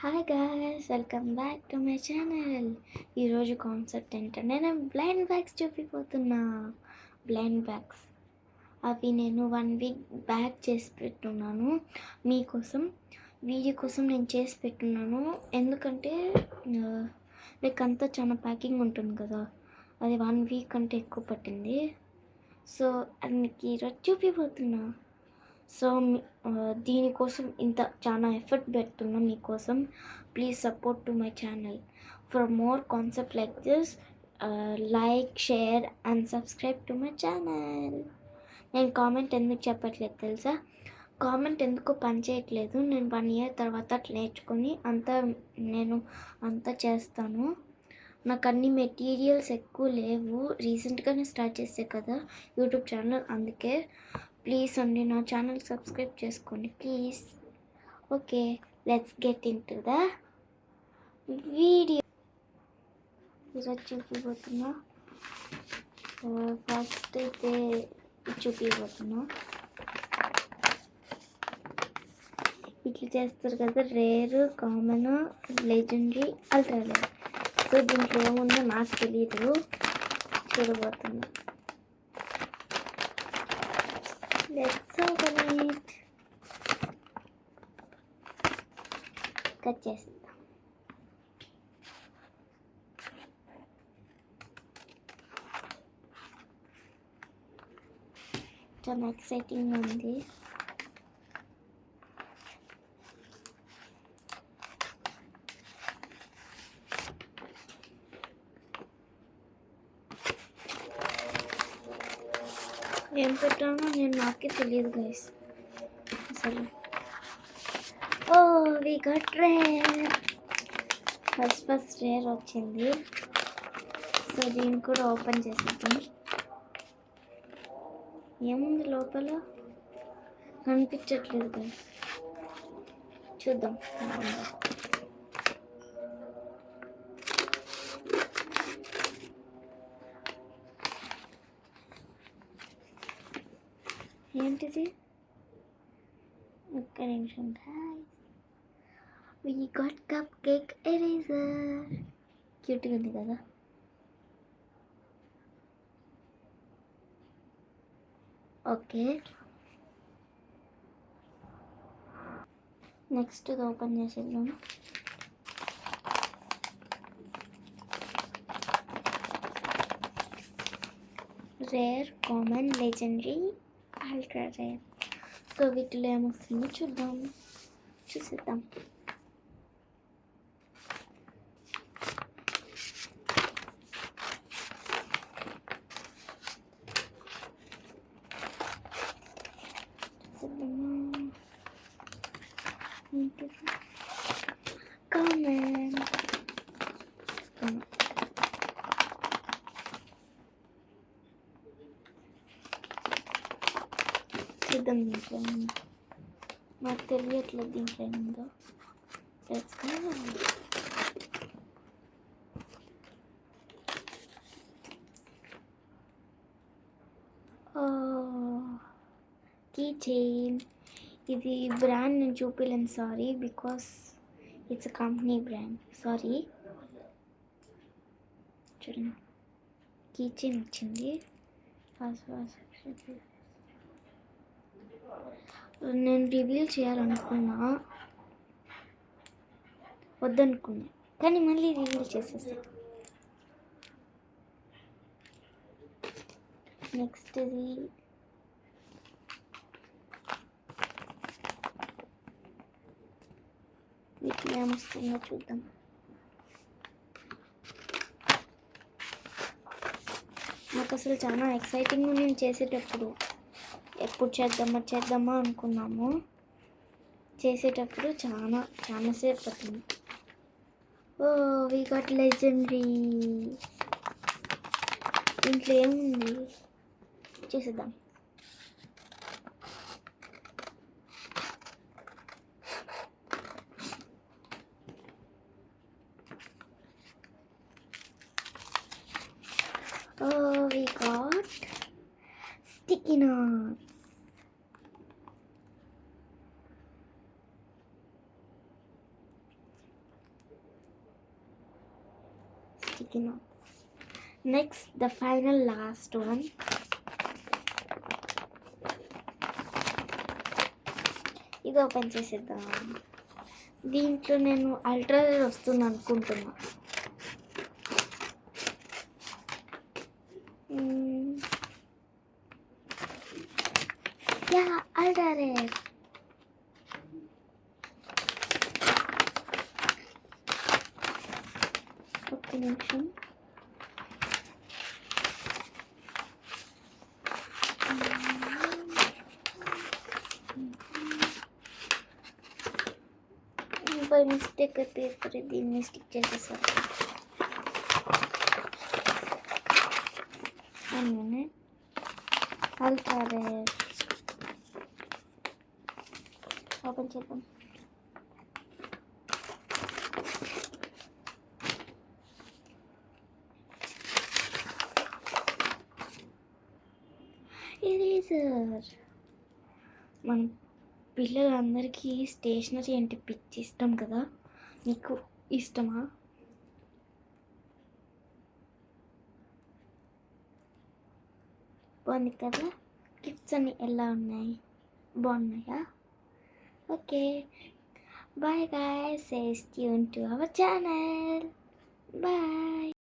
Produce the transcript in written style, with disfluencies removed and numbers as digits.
Hi guys, welcome back to my channel. ఈరోజు concept ఏంటంటే నేను బ్లైండ్ బ్యాగ్స్ చూపిపోతున్నా. బ్లైండ్ బ్యాగ్స్ అవి నేను 1 వీక్ బ్యాక్ చేసి పెట్టున్నాను. మీకోసం వీడియో కోసం నేను చేసి పెట్టున్నాను. ఎందుకంటే లైక్ అంతా చాలా ప్యాకింగ్ ఉంటుంది కదా, అది 1 వీక్ కంటే ఎక్కువ పట్టింది. సో అది మీకు ఈరోజు చూపిపోతున్నా. సో దీనికోసం ఇంత చాలా ఎఫర్ట్ పెడుతున్నా మీకోసం. Please support to my channel for more concept like this. Like, share and subscribe to my channel. నేను కామెంట్ ఎందుకు చెప్పట్లేదు తెలుసా? కామెంట్ ఎందుకో పని చేయట్లేదు. నేను 1 year తర్వాత అట్లా నేర్చుకొని నేను అంతా చేస్తాను. నాకు అన్ని మెటీరియల్స్ ఎక్కువ లేవు, రీసెంట్గానే స్టార్ట్ చేసే కదా యూట్యూబ్ ఛానల్. అందుకే ప్లీజ్ అండి నా ఛానల్ సబ్స్క్రైబ్ చేసుకోండి please. Okay, let's get into the video. ఈరోజు చూపిపోతున్నా. ఫస్ట్ అయితే చూపిపోతున్నా. ఇట్లా చేస్తారు కదా, rare, common, legendary, ultra rare. So దీంట్లో ఏముందో నాకు తెలియదు, చూడబోతున్నా. Let's open it. కట్ చేసేద్దాం. చాలా ఎక్సైటింగ్గా ఉంది. ఏం పెట్టానో నాకే తెలియదు గైస్ అసలు. Oh we got rare. First rare వచ్చింది. సో దీన్ని కూడా ఓపెన్ చేసేద్దాం. ఏముంది లోపల కనిపించట్లేదు గైస్, చూద్దాం. ఏంటిది? ఒక్క నిమిషం guys. We got cupcake eraser. క్యూట్గా ఉంది కదా. ఓకే, నెక్స్ట్ ఓపెన్ చేసేద్దాం. Rare, common, legendary, ultra rare. So వీటిలో ఏమొస్తుందో చూసేద్దాం. కామన్, చూద్దాం దీంట్లో నాకు తెలియట్లేదు దీంట్లో ఏముందో. Key chain. ఇది బ్రాండ్ నేను చూపించలేను, sorry, because it's a company brand. Sorry. చూడండి, కీ చైన్ వచ్చింది. నేను రివీల్ చేయాలనుకున్నా, వద్దనుకున్నా, కానీ మళ్ళీ రివీల్ చేసేసా. నెక్స్ట్ ఇది వీటిలో ఏమొస్తుందో చూద్దాం. నాకు అసలు చాలా ఎక్సైటింగ్ నేను చేసేటప్పుడు. ఎప్పుడు చేద్దామా అనుకున్నాము. చేసేటప్పుడు చాలాసేపు పట్టింది. ఓ వి గాట్ లెజెండరీ. ఇంట్లో ఏముంది చూసేద్దాం. Oh, we got sticky notes. sticky notes. Next, the final last one. ఇది ఓపెన్ చేసేద్దాం. దీంట్లో నేను అల్ట్రాలైట్ వస్తుంది అనుకుంటున్నా. Yeah, ultralight. ఒక్క నిమిషం. బై మిస్టేక్ పేపర్ దీన్ని స్టిక్ చేసేసారు. అల్ట్రాలైట్ ఓపెన్ చేద్దాం. ఎరేజర్. మన పిల్లలందరికీ స్టేషనరీ అంటే పిచ్చి ఇష్టం కదా, నీకు ఇష్టమా? బాగుంది కదా. గిఫ్ట్స్ అన్ని ఎలా ఉన్నాయి, బాగున్నాయా? Okay, bye guys, stay tune to our channel. Bye.